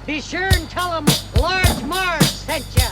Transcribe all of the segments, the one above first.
Be sure and tell them Large Marge sent ya.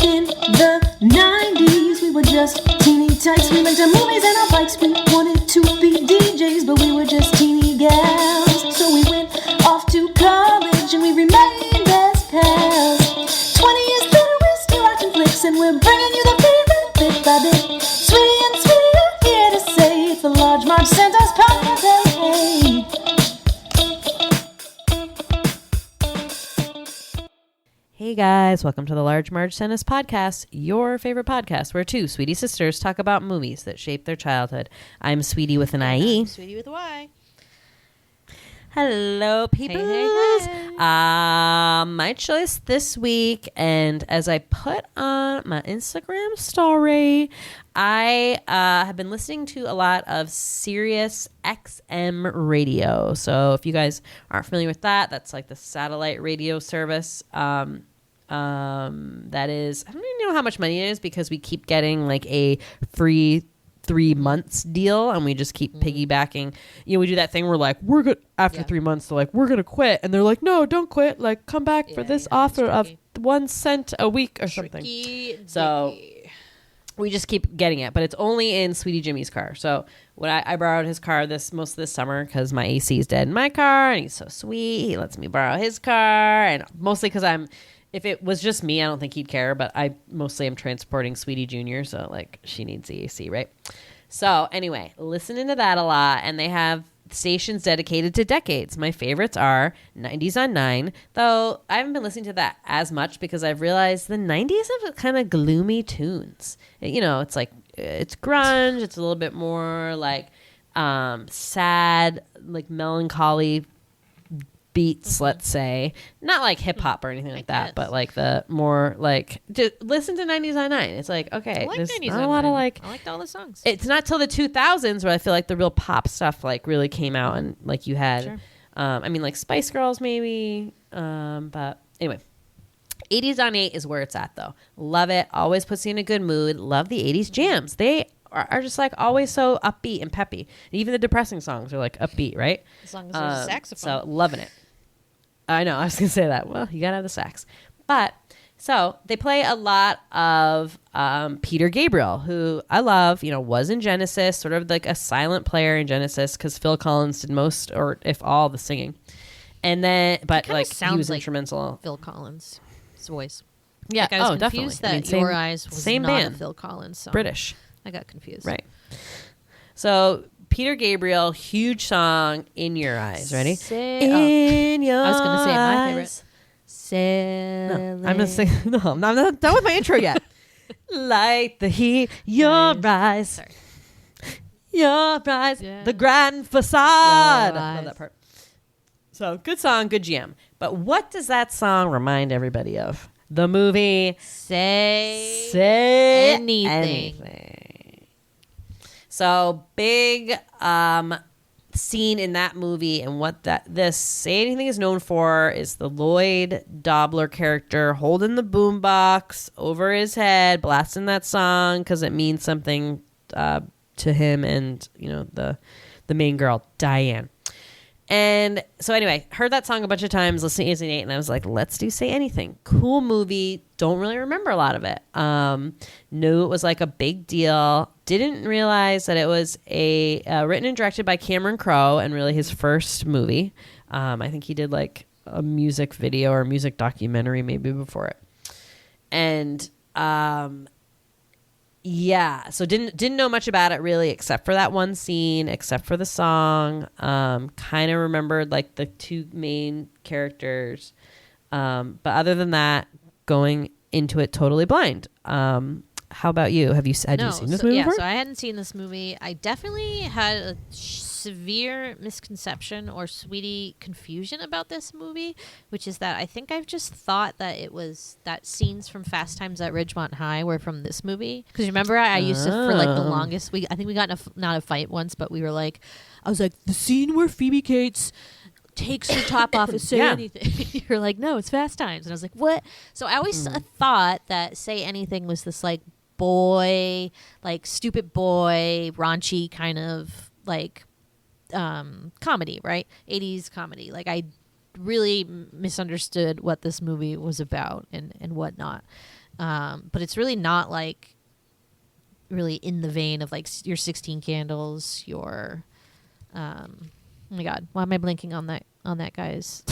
In the 90s, we were just teeny tykes. We went to movies and our bikes. We wanted to be DJs, but we were just teeny gals. So we went off to college and we remained as pals. 20 years later, we're still watching flicks and we're bringing you the favorite bit by bit. Sweetie and Sweetie are here to say it's the Large Marge Santa's podcast. Hey. Hey guys, welcome to the Large Marge Tennis Podcast, your favorite podcast where two sweetie sisters talk about movies that shaped their childhood. I'm Sweetie with an IE. I'm Sweetie with a Y. Hello, people. Hey. My choice this week, and as I put on my Instagram story, I have been listening to a lot of Sirius XM radio. So if you guys aren't familiar with that, that's like the satellite radio service. That is, I don't even know how much money it is because we keep getting like a free 3 months deal and we just keep piggybacking. You know, we do that thing where like we're good after 3 months, they're like, we're gonna quit, and they're like, no, don't quit, like come back for this offer of 1 cent a week or something. So we just keep getting it, but it's only in Sweetie Jimmy's car. So when I borrowed his car most of this summer because my AC is dead in my car, and he's so sweet, he lets me borrow his car, and mostly because if it was just me, I don't think he'd care, but I mostly am transporting Sweetie Jr., so like she needs the AC, right? So anyway, listening to that a lot, and they have stations dedicated to decades. My favorites are 90s on 9, though I haven't been listening to that as much because I've realized the 90s have kind of gloomy tunes. You know, it's like, it's grunge, it's a little bit more like sad, like melancholy beats, let's say. Not like hip hop or anything like that, but like the more like, listen to 90s on 9. It's like, okay, I like there's 90s not a on lot 9. of like, I liked all the songs. it's not till the 2000s where I feel like the real pop stuff like really came out, and like you had, I mean like Spice Girls maybe, but anyway. 80s on 8 is where it's at though. Love it. Always puts you in a good mood. Love the 80s jams. They are just like always so upbeat and peppy. Even the depressing songs are like upbeat, right? As long as there's a saxophone. So loving it. I know. I was going to say that. Well, you got to have the sax. But so they play a lot of Peter Gabriel, who I love, you know, was in Genesis, sort of like a silent player in Genesis because Phil Collins did most or if all the singing. And then, but like he was instrumental. Phil Collins' voice. Yeah. Like I was confused definitely. that Your Eyes was same not band. a Phil Collins song. British. I got confused. Right. So Peter Gabriel, huge song, In Your Eyes. Ready? In your eyes. I was going to say my favorite. Sailing. No, I'm going to sing. No, I'm not done with my intro yet. Light the heat, your eyes. Sorry. Your eyes, Yeah. the grand facade. Your Love eyes. that part. So, good song, good jam. But what does that song remind everybody of? The movie Say anything. So big scene in that movie, and what this Say Anything is known for is the Lloyd Dobbler character holding the boombox over his head, blasting that song because it means something to him and, you know, the main girl, Diane. And so anyway, heard that song a bunch of times, listening to 88, and I was like, let's do Say Anything. Cool movie. Don't really remember a lot of it. Knew it was like a big deal. Didn't realize that it was a written and directed by Cameron Crowe, and really his first movie. I think he did like a music video or music documentary maybe before it. And yeah, so didn't know much about it really, except for that one scene, except for the song. Kind of remembered like the two main characters, but other than that, going into it totally blind. How about you? Had you seen this movie before? So I hadn't seen this movie. I definitely had a severe misconception or sweetie confusion about this movie, which is that I think I've just thought that it was that scenes from Fast Times at Ridgemont High were from this movie. Because remember, I used to, for like the longest, I think we got in not a fight once, but we were like, I was like, the scene where Phoebe Cates takes her top off and say Yeah. anything. You're like, no, it's Fast Times. And I was like, what? So I always thought that Say Anything was this like boy, like stupid boy, raunchy kind of like comedy, right? 80s comedy. Like I really misunderstood what this movie was about and whatnot. But it's really not like really in the vein of like your 16 Candles, your oh my god, why am I blanking on that guy's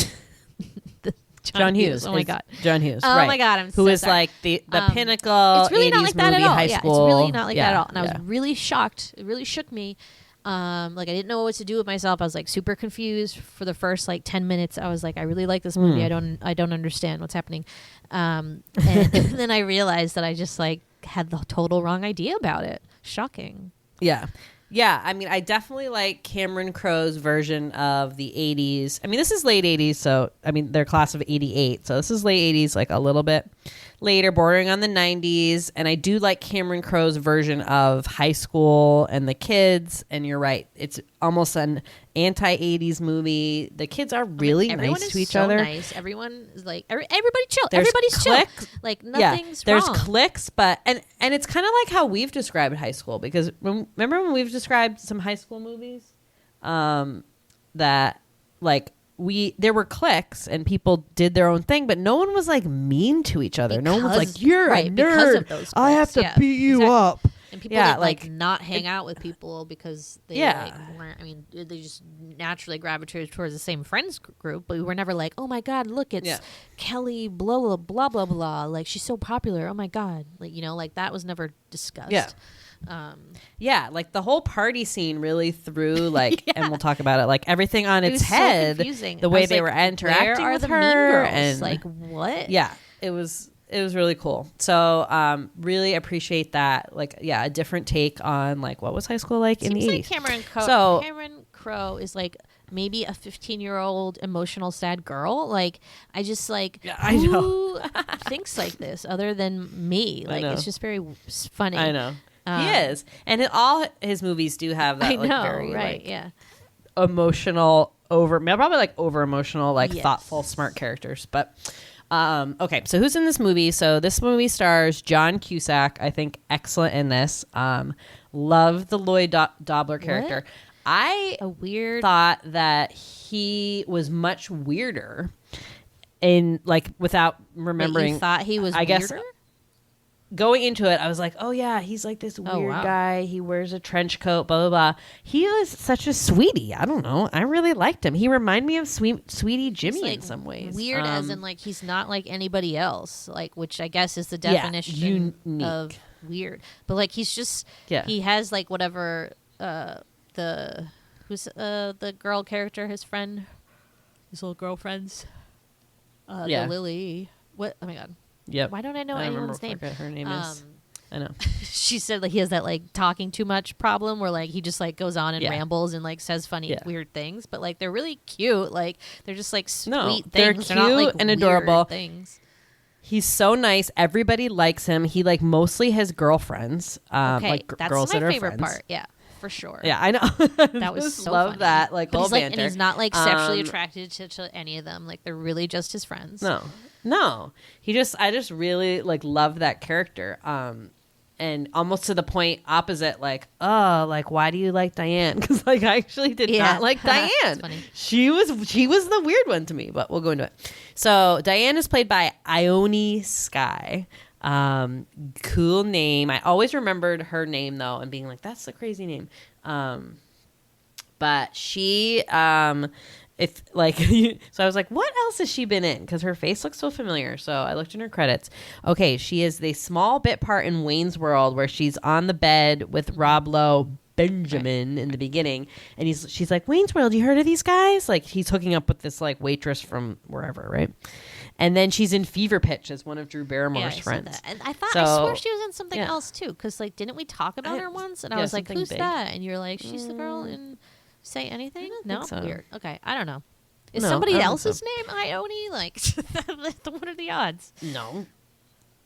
John Hughes. Oh my It's god. John Hughes. Oh right. my god, I'm Who so is sorry. like the pinnacle It's really 80s not like that movie at all. high Yeah, school. it's really not like that at all. And I yeah. was really shocked. It really shook me. Like I didn't know what to do with myself. I was like super confused for the first like 10 minutes. I was like, I really like this movie. I don't understand what's happening. And then I realized that I just like had the total wrong idea about it. Shocking. Yeah. Yeah, I mean, I definitely like Cameron Crowe's version of the 80s. I mean, this is late 80s, so, I mean, they're class of 88. So this is late 80s, like a little bit later, bordering on the 90s. And I do like Cameron Crowe's version of high school and the kids. And you're right, it's almost an anti-80s movie. The kids are really Everyone nice is to each so other. Nice. Everyone is like, everybody chill. There's Everybody's chill. cliques. Like nothing's there's wrong. cliques, but and it's kind of like how we've described high school, because remember when we've described some high school movies that like there were cliques and people did their own thing, but no one was like mean to each other. No one was like, you're a nerd, because of those I have cliques. to beat you up. And people Yeah, didn't like like- not hang out with people because they like weren't. I mean, they just naturally gravitated towards the same friends group. But we were never like, oh my god, look, it's Kelly, blah blah blah blah blah. Like she's so popular. Oh my god, like like that was never discussed. Yeah. Yeah, like the whole party scene really threw like, and we'll talk about it, like everything on It its was so head. confusing. The I way was they like, were interacting where are with the her, mean girls? and Like what? yeah, it was really cool. So really appreciate that. Like, yeah, a different take on like what was high school like in the Seems 80s. like Cameron Crowe is like maybe a 15-year-old emotional sad girl. Like I just like I who thinks like this other than me? Like know. it's just very funny. I know. He is. And all his movies do have that I like know, very right? like Yeah. emotional probably like over emotional, like Yes. thoughtful, smart characters. But okay, so who's in this movie? So this movie stars John Cusack. I think excellent in this. Love the Lloyd Dobbler character. What? I A weird thought that he was much weirder in like without remembering. You thought he was I guess weirder? going into it, I was like, oh yeah, he's like this weird wow. guy. He wears a trench coat, blah, blah, blah. He was such a sweetie. I don't know. I really liked him. He reminded me of Sweetie Jimmy He's, in like, some ways. Weird as in like he's not like anybody else, like which I guess is the definition unique. of weird. But like he's just he has like whatever who's the girl character, his friend, his little girlfriends, the Lily. What? Oh my god. Yep. Why don't I know I anyone's remember name? what her name is. I know. She said like he has that like talking too much problem where like he just like goes on and rambles and like says funny weird things, but like they're really cute. Like they're just like sweet they're things. cute They're not, like, and weird adorable. things. He's so nice. Everybody likes him. He like mostly has girlfriends. Okay, like that's girls my that are favorite friends. part. Yeah, for sure. Yeah, I know. That was Just so love funny. that like But whole he's like, banter. and he's not like sexually attracted to any of them. Like they're really just his friends. No. I just really like love that character. And almost to the point opposite, like, oh, like why do you like Diane? Because like I actually did not like Diane. That's funny. She was the weird one to me, but we'll go into it. So Diane is played by Ione Skye. Cool name. I always remembered her name though, and being like, that's a crazy name. But she, if like, so I was like, what else has she been in? Because her face looks so familiar. So I looked in her credits. Okay, she is the small bit part in Wayne's World where she's on the bed with Rob Lowe Benjamin in the beginning, and she's like, Wayne's World, you heard of these guys? Like he's hooking up with this like waitress from wherever, right? And then she's in Fever Pitch as one of Drew Barrymore's friends. And I thought So, I swear she was in something yeah. else too, because like didn't we talk about her once? And I yeah, was like, something who's big. that? And you're like, she's the girl in Say Anything. No, think so. weird. Okay, I don't know. Is No, somebody I don't else's think name Ione? Like, what are the odds? No.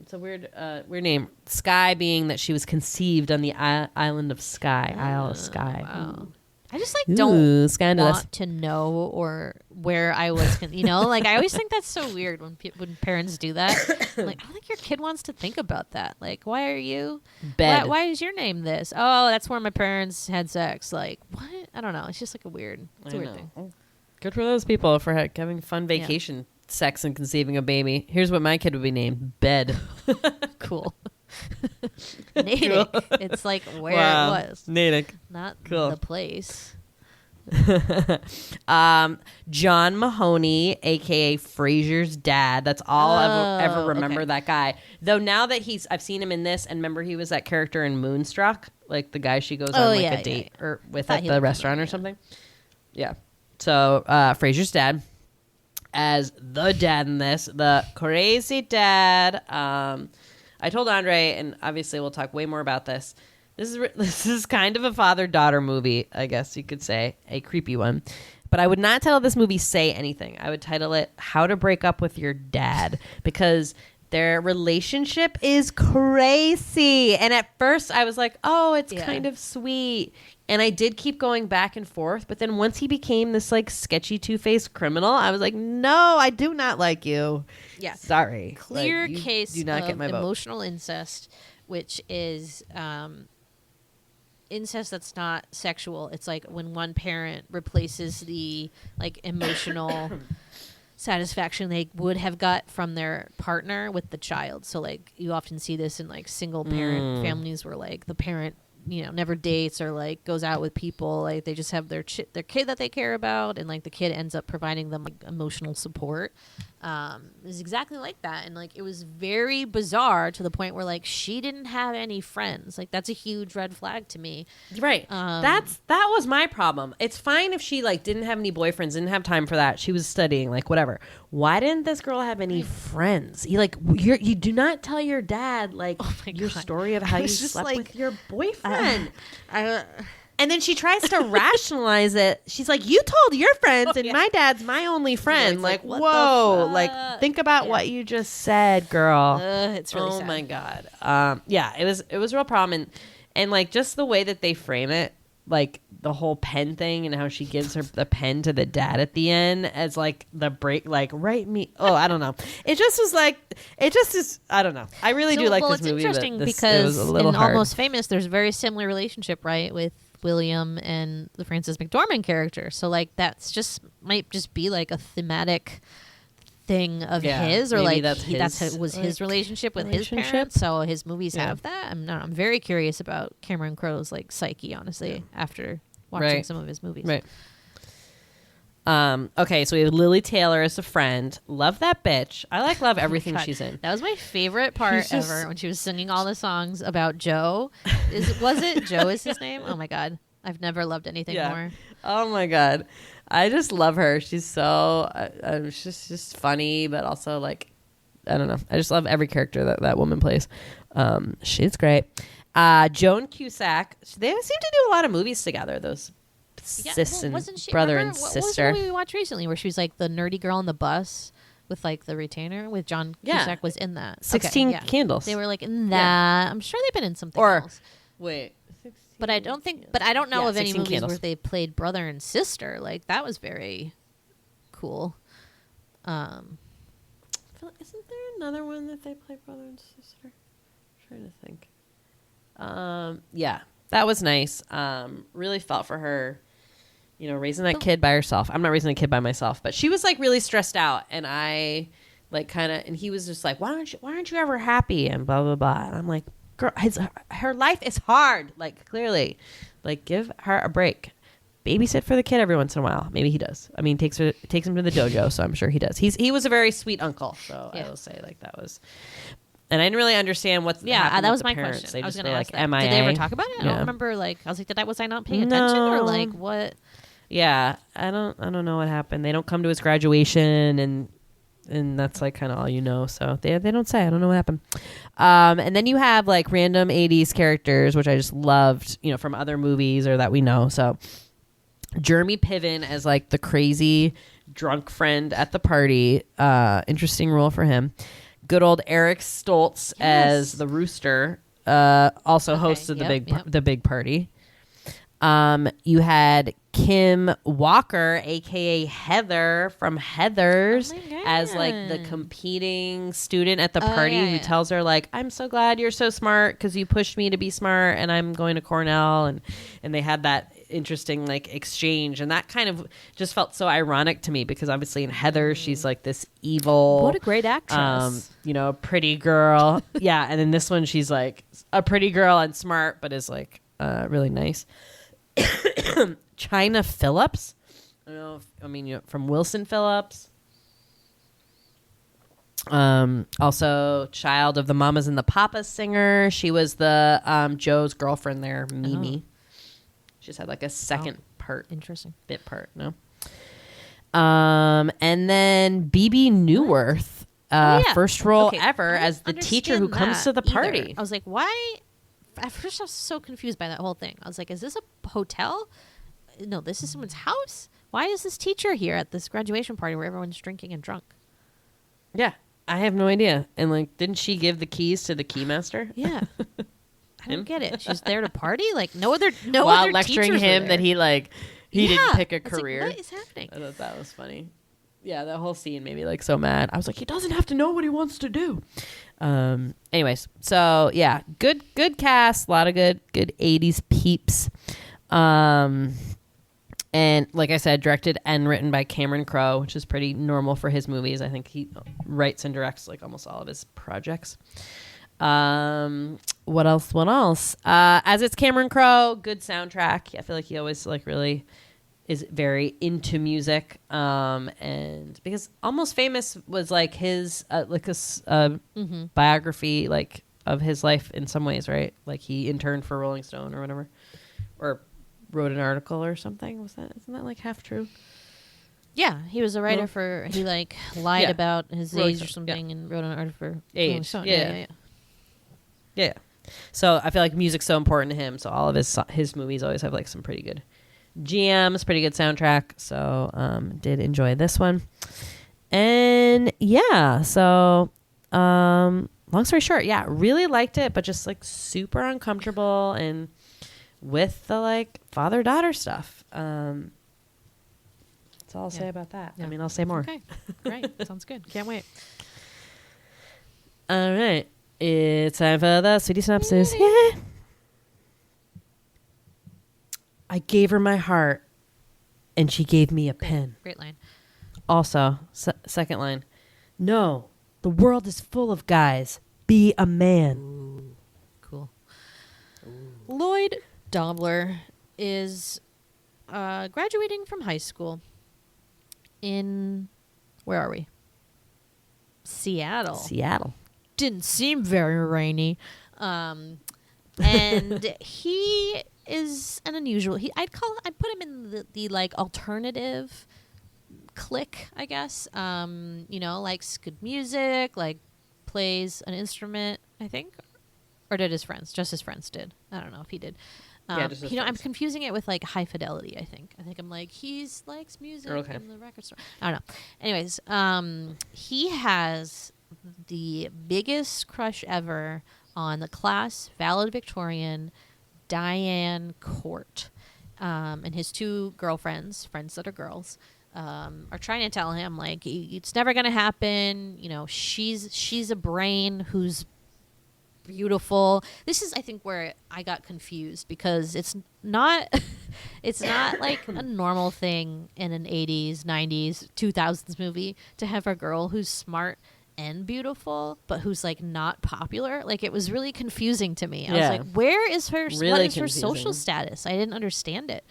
It's a weird name. Skye being that she was conceived on the island of Skye, Isle of Skye. Wow. Ooh. I just like Ooh, don't scandalous. want to know or where I was, like I always think that's so weird when parents do that. I'm like, I don't think your kid wants to think about that. Like, why are you Bed. Why is your name this? Oh, that's where my parents had sex. Like, what? I don't know. It's just like a weird thing. Good for those people for having fun vacation sex and conceiving a baby. Here's what my kid would be named: Bed. Cool. Natick. It's like where it was. Natick. Not Cool. the place. John Mahoney, aka Frasier's dad. That's all I ever remember that guy. Though now that I've seen him in this, and remember he was that character in Moonstruck, like the guy she goes on a date or with at the restaurant or something. Yeah. So Frasier's dad as the dad in this, the crazy dad. I told Andre, and obviously we'll talk way more about this. This is kind of a father-daughter movie, I guess you could say, a creepy one. But I would not title this movie Say Anything. I would title it How to Break Up with Your Dad, because their relationship is crazy. And at first I was like, oh, it's kind of sweet. And I did keep going back and forth. But then once he became this like sketchy two-faced criminal, I was like, no, I do not like you. Yeah. Sorry. Clear Like, case do not of get my vote. emotional incest, which is incest that's not sexual. It's like when one parent replaces the like emotional satisfaction they would have got from their partner with the child. So like you often see this in like single parent families where like the parent never dates or like goes out with people. Like they just have their kid that they care about, and like the kid ends up providing them like emotional support. It was exactly like that, and like it was very bizarre to the point where like she didn't have any friends. Like that's a huge red flag to me. Right. That was my problem. It's fine if she like didn't have any boyfriends, didn't have time for that. She was studying, like whatever. Why didn't this girl have any friends? You do not tell your dad like your story of how you slept with your boyfriend. And then she tries to rationalize it. She's like, you told your friends, and my dad's my only friend. Like, what whoa. the Like, think about what you just said, girl. It's really sad. My God. Yeah, it was a real problem. And like, just the way that they frame it, like the whole pen thing and how she gives her the pen to the dad at the end as like the break, like, write me. Oh, I don't know. It just was like, it just is, I don't know. I really do like this movie. It's interesting but because it was a little in hard. Almost Famous, there's a very similar relationship, right, with William and the Frances McDormand character. So like that's might just be like a thematic thing of his, or like his relationship with his parents. So his movies have that. I'm very curious about Cameron Crowe's like psyche, honestly, after watching some of his movies. Right. Okay, so we have Lily Taylor as a friend. Love that bitch. I love everything she's in. That was my favorite part ever, when she was singing all the songs about Joe. Was it Joe is his name? Oh my God. I've never loved anything more. Oh my God. I just love her. She's so she's just funny, but also like, I don't know. I just love every character that woman plays. She's great. Joan Cusack. They seem to do a lot of movies together, those sis and brother and sister. What was the movie we watched recently where she was like the nerdy girl on the bus with like the retainer with John Cusack was in that? 16 Candles. They were like in that. I'm sure they've been in something else. Wait. But I don't know of any movies Candles. where they played brother and sister. Like that was very cool. Isn't there another one that they play brother and sister? I'm trying to think. Yeah, that was nice. Really felt for her, raising that kid by herself. I'm not raising a kid by myself, but she was like really stressed out, and I like and he was just like, why aren't you ever happy, and blah blah blah. And I'm like, girl, her life is hard. Like clearly, like give her a break. Babysit for the kid every once in a while. Maybe he does. I mean, takes him to the dojo, so I'm sure he does. He was a very sweet uncle, so I will say like that was. And I didn't really understand what's that was my parents. question. They I was just going to were ask like, that. Did they ever talk about it? I don't remember. Like I was like, was I not paying attention, or like what? Yeah, I don't know what happened. They don't come to his graduation, and that's like kind of all you know. So they don't say. I don't know what happened. And then you have like random 80s characters, which I just loved, from other movies or that we know. So Jeremy Piven as like the crazy drunk friend at the party. Interesting role for him. Good old Eric Stoltz as the rooster. Also hosted the big party. You had Kim Walker, aka Heather from Heathers, Oh my as like the God. competing student at the Oh, party yeah, who yeah. tells her like, I'm so glad you're so smart because you pushed me to be smart and I'm going to Cornell, and they had that interesting like exchange, and that kind of just felt so ironic to me because obviously in Heather she's like this evil, What a great actress. pretty girl. Yeah, and in this one she's like a pretty girl and smart but is like really nice. China Phillips. I don't know from Wilson Phillips. Also child of the Mamas and the Papas singer. She was the Joe's girlfriend there, Mimi. She just had like a second Interesting. bit part, no? And then BB Newworth, Yeah. first role Okay, ever I as didn't the teacher who understand comes to the that either. party. I was like, why? At first, I was so confused by that whole thing. I was like, is this a hotel? No, this is someone's house. Why is this teacher here at this graduation party where everyone's drinking and drunk? Yeah, I have no idea. And like, didn't she give the keys to the keymaster? Yeah. I don't Him? get it. She's there to party? Like, no other While lecturing teachers were him there. that he didn't pick a I was like, career. what is happening? I thought that was funny. Yeah, that whole scene made me like so mad. I was like, he doesn't have to know what he wants to do. Anyways, so yeah, good cast, a lot of good 80s peeps. And like I said, directed and written by Cameron Crowe, which is pretty normal for his movies. I think he writes and directs like almost all of his projects. What else? As it's Cameron Crowe, good soundtrack. I feel like he always like really is very into music. And because Almost Famous was like his biography like of his life in some ways, right? Like he interned for Rolling Stone or whatever, or wrote an article or something. Isn't that like half true? Yeah, he was a writer No. for. He like lied Yeah. about his Rolling age or Stone, something and wrote an article for Age, Rolling Stone. yeah. Yeah. So I feel like music's so important to him. So all of his movies always have like some pretty good GMs, pretty good soundtrack. So did enjoy this one. And yeah, so long story short, yeah, really liked it, but just like super uncomfortable and with the like father-daughter stuff. That's all I'll say about that. Yeah. I mean, I'll say more. Okay, great. Sounds good. Can't wait. All right. It's time for the sweetie synopsis. Yeah. I gave her my heart, and she gave me a pen. Great line. Also, second line. No, the world is full of guys. Be a man. Cool. Lloyd Dobbler is graduating from high school in, where are we? Seattle. Seattle. Didn't seem very rainy. And he is an unusual. I'd put him in the like alternative clique, I guess. Likes good music, like plays an instrument, I think. Or did his friends? Just his friends did. I don't know if he did. Yeah, just his I'm friends. confusing it with like High Fidelity, I think. I'm like, likes music Okay. in the record store. I don't know. Anyways, he has the biggest crush ever on the class valedictorian Diane Court. And his two girlfriends, friends that are girls, are trying to tell him like it's never gonna happen. She's a brain who's beautiful. This is, I think, where I got confused because it's not like a normal thing in an 80s, 90s, 2000s movie to have a girl who's smart and beautiful but who's like not popular. Like it was really confusing to me. I was like, where is her Really what is her confusing. social status? I didn't understand it.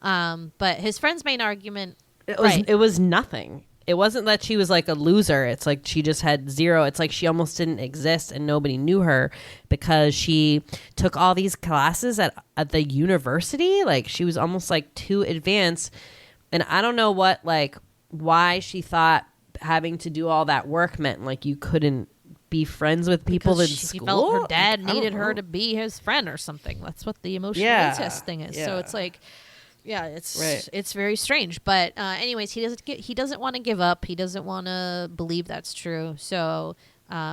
But his friend's main argument It was nothing. It wasn't that she was like a loser. It's like she just had zero. It's like she almost didn't exist and nobody knew her because she took all these classes at the university. Like she was almost like too advanced. And I don't know why she thought having to do all that work meant like you couldn't be friends with people because in she school. felt her dad I don't needed her know. to be his friend or something. That's what the emotional Yeah, incest thing is. So yeah. it's like, yeah, it's Right. it's very strange. But anyways, he doesn't want to give up. He doesn't want to believe that's true. So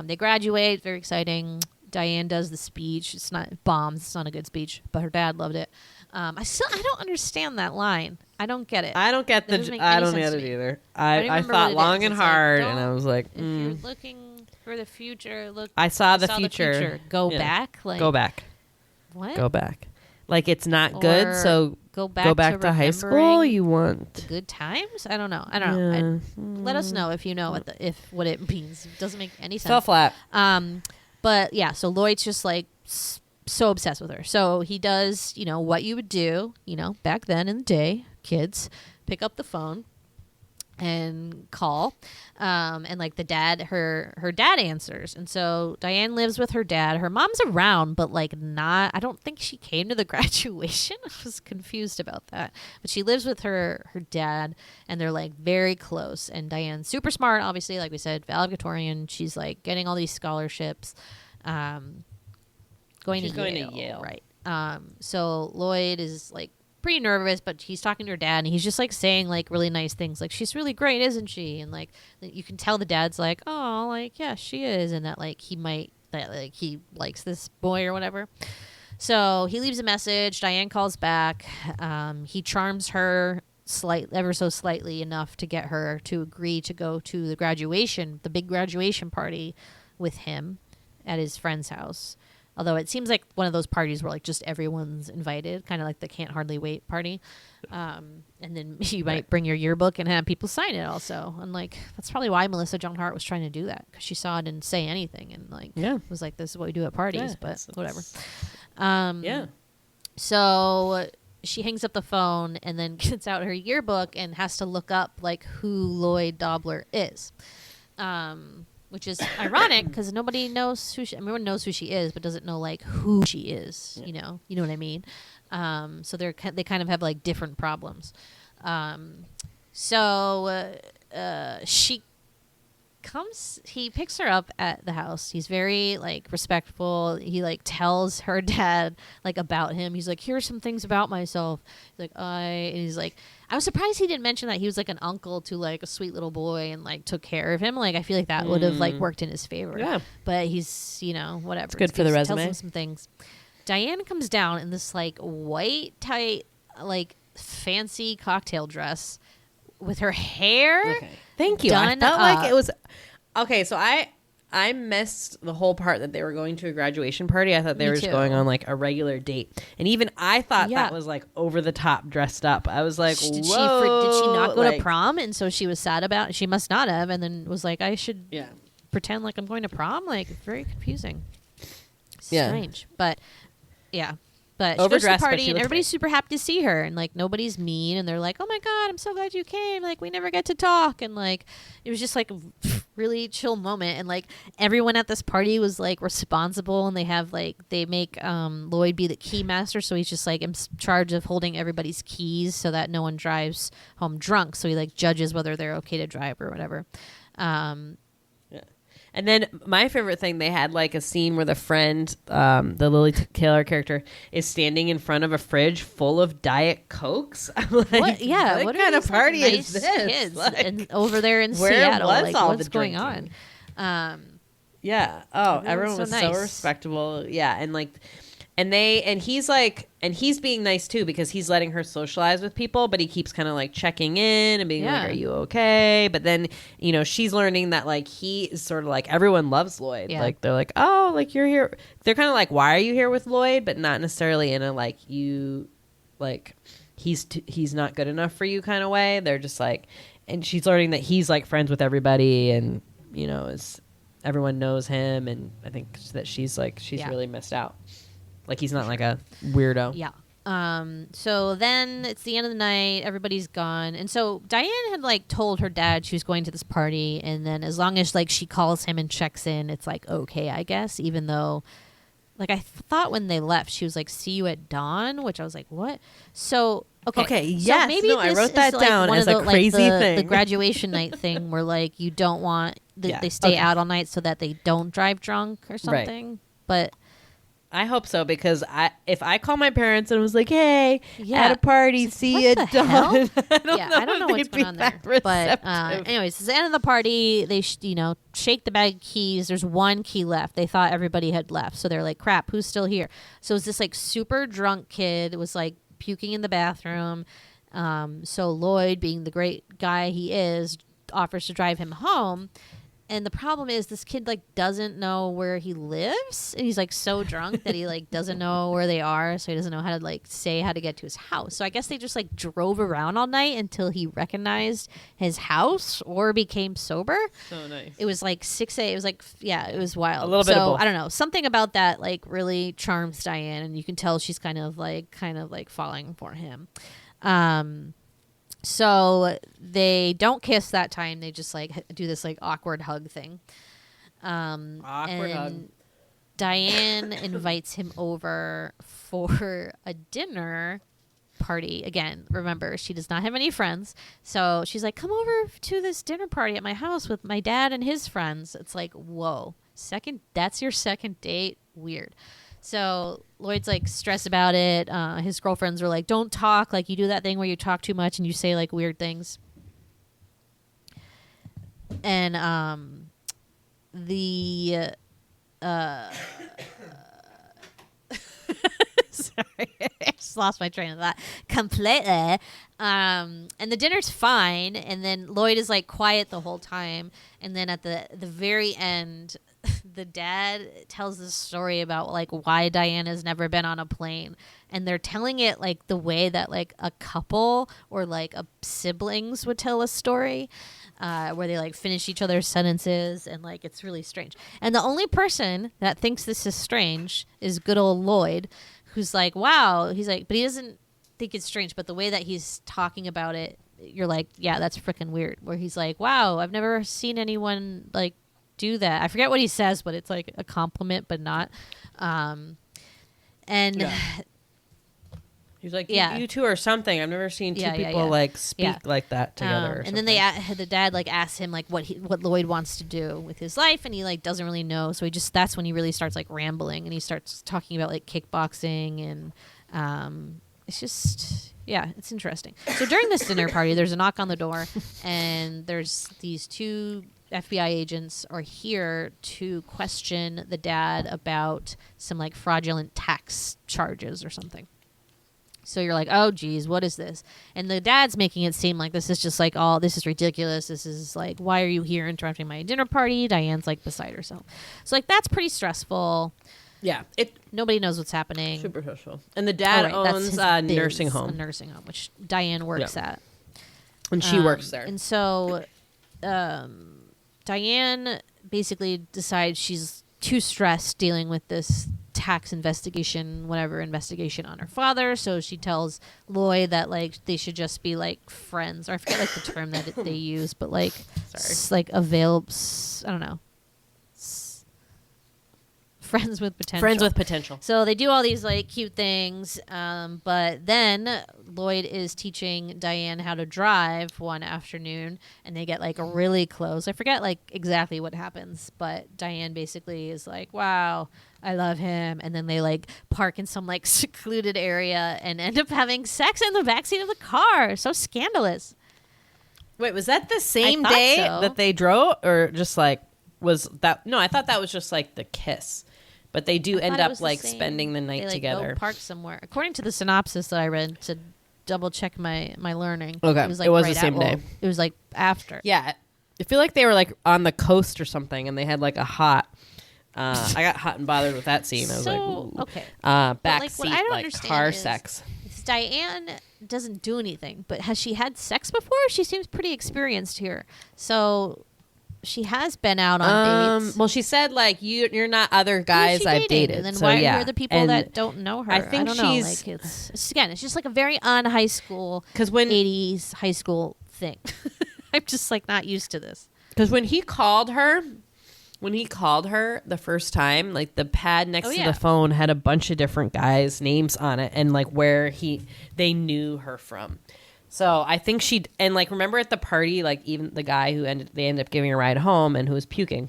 they graduate. Very exciting. Diane does the speech. It's not bombs. It's not a good speech, but her dad loved it. I don't understand that line. I don't get it. I don't get I don't get it either. I thought long and hard, and I was like, if you're looking for the future, look. I saw the future. Go Yeah. back. Like, Go back. What? Go back. Like it's not good, Or so go back to high school. remembering You want the good times? I don't know. Let us know if you know what it means. It doesn't make any sense. fell flat. But yeah, so Lloyd's just like so obsessed with her. So he does, what you would do, back then in the day, kids pick up the phone and call, and like the dad, her dad answers, and so Diane lives with her dad. Her mom's around, but like not. I don't think she came to the graduation. I was confused about that, but she lives with her dad, and they're like very close. And Diane's super smart, obviously, like we said, valedictorian. She's like getting all these scholarships, going to Yale, right? So Lloyd is like pretty nervous, but he's talking to her dad, and he's just like saying like really nice things, like she's really great, isn't she? And like you can tell the dad's like, oh, like yeah, she is, and that like he likes this boy or whatever. So he leaves a message. Diane calls back. He charms her ever so slightly enough to get her to agree to go to the big graduation party with him at his friend's house. Although it seems like one of those parties where like just everyone's invited, kind of like the Can't Hardly Wait party. And then you might bring your yearbook and have people sign it also. And like, that's probably why Melissa Joan Hart was trying to do that, because she saw it and didn't say anything. And like, was like, this is what we do at parties, but whatever. So she hangs up the phone and then gets out her yearbook and has to look up like who Lloyd Dobbler is. Which is ironic because nobody knows everyone knows who she is, but doesn't know like who she is. You know what I mean? So they kind of have like different problems. He picks her up at the house. He's very like respectful. He like tells her dad like about him. He's like, here's some things about myself. He's like, I was surprised he didn't mention that he was like an uncle to like a sweet little boy and like took care of him. Like I feel like that would have like worked in his favor. Yeah. But he's, whatever. It's good for the resume. Tells him some things. Diane comes down in this like white tight like fancy cocktail dress with her hair. Okay. Thank you. I felt like it was okay. So I missed the whole part that they were going to a graduation party. I thought they were just going on like a regular date, and even I thought that was like over the top dressed up. I was like, did she whoa! not go to prom, and so she was sad about it? She must not have, and then was like, I should pretend like I'm going to prom. Like very confusing, strange, but yeah. But she goes to the party, and everybody's super happy to see her, and like nobody's mean, and they're like, "Oh my god, I'm so glad you came!" Like we never get to talk, and like it was just like a really chill moment, and like everyone at this party was like responsible, and they make Lloyd be the key master, so he's just like in charge of holding everybody's keys so that no one drives home drunk. So he like judges whether they're okay to drive or whatever. And then my favorite thing, they had like a scene where the friend, the Lily Taylor character, is standing in front of a fridge full of Diet Cokes. I'm like, what kind of party is this? Kids like, and over there in where Seattle, was like all what's the going drinking? on? Everyone was so respectable. Yeah, and like. And he's being nice too, because he's letting her socialize with people, but he keeps kind of like checking in and being like, are you okay? But then, she's learning that like he is sort of like, everyone loves Lloyd. Yeah. Like they're like, oh, like you're here. They're kind of like, why are you here with Lloyd? But not necessarily in a like you, like he's not good enough for you kind of way. They're just like, and she's learning that he's like friends with everybody, and everyone knows him. And I think that she's really missed out. Like he's not like a weirdo. Yeah. So then it's the end of the night. Everybody's gone. And so Diane had like told her dad she was going to this party. And then as long as like she calls him and checks in, it's like, okay, I guess. Even though like I thought when they left, she was like, see you at dawn, which I was like, what? So, okay. Yes. So maybe I wrote that down as a crazy thing. The graduation night thing where like you don't want, they stay out all night so that they don't drive drunk or something. Right. But I hope so, because if I call my parents and was like, "Hey, at a party, see you at dawn," I don't know what's going on there. But anyways, it's the end of the party. They shake the bag of keys. There's one key left. They thought everybody had left, so they're like, "Crap, who's still here?" So it's this like super drunk kid. It was like puking in the bathroom. So Lloyd, being the great guy he is, offers to drive him home. And the problem is this kid like doesn't know where he lives, and he's like so drunk that he like doesn't know where they are, so he doesn't know how to like say how to get to his house. So I guess they just like drove around all night until he recognized his house or became sober. So nice. It was like 6 a.m. It was like, yeah, it was wild. A little bit of both. I don't know. Something about that like really charms Diane, and you can tell she's kind of like falling for him. So they don't kiss that time. They just like do this like awkward hug thing. Awkward hug. Diane invites him over for a dinner party. Again, remember, she does not have any friends. So she's like, come over to this dinner party at my house with my dad and his friends. It's like, whoa, that's your second date? Weird. So Lloyd's like stressed about it. His girlfriends are like, don't talk. Like, you do that thing where you talk too much and you say like weird things. And sorry, I just lost my train of thought completely. And the dinner's fine. And then Lloyd is like quiet the whole time. And then at the very end, the dad tells this story about like why Diane has never been on a plane, and they're telling it like the way that like a couple or like siblings would tell a story, where they like finish each other's sentences, and like it's really strange. And the only person that thinks this is strange is good old Lloyd, who's like, wow. He's like, but he doesn't think it's strange, but the way that he's talking about it, you're like, yeah, that's freaking weird. Where he's like, wow, I've never seen anyone like do that. I forget what he says, but it's like a compliment, but not. And yeah. He's like, you two are something. I've never seen two people like speak like that together. And then the dad like asks him like what Lloyd wants to do with his life, and he like doesn't really know. So that's when he really starts like rambling, and he starts talking about like kickboxing, and it's just, yeah, it's interesting. So during this dinner party, there's a knock on the door, and there's these two FBI agents are here to question the dad about some like fraudulent tax charges or something. So you're like, oh geez, what is this? And the dad's making it seem like this is just like, oh, this is ridiculous. This is like, why are you here interrupting my dinner party? Diane's like beside herself. So like that's pretty stressful. Yeah, nobody knows what's happening. Super social. And the dad owns a nursing home. A nursing home, which Diane works at. And she works there. And so Diane basically decides she's too stressed dealing with this tax investigation on her father. So she tells Lloyd that like they should just be like friends, or I forget like the term that they use, but like like available. I don't know. Friends with potential. So they do all these like cute things, but then Lloyd is teaching Diane how to drive one afternoon, and they get like really close. I forget like exactly what happens, but Diane basically is like, wow, I love him. And then they like park in some like secluded area and end up having sex in the backseat of the car. So scandalous. Wait, was that the same day that they drove, or just like was that? No, I thought that was just like the kiss. But they do end up like spending the night together. Go park somewhere. According to the synopsis that I read to double check my learning. Okay, it was like it was the same day. It was like after. Yeah, I feel like they were like on the coast or something, and they had like a hot. I got hot and bothered with that scene. I was like, ooh. Okay. Backseat like car sex. Diane doesn't do anything, but has she had sex before? She seems pretty experienced here. So she has been out on dates. Well, she said like you're not other guys I've dated. And then so, why yeah. are the people that don't know her? I think don't know. Like it's just like a very high school, because when 80s high school thing. I'm just like not used to this. Because when he called her the first time, like the pad next to the phone had a bunch of different guys' names on it, and like where they knew her from. So I think and like remember at the party, like even the guy they ended up giving a ride home and who was puking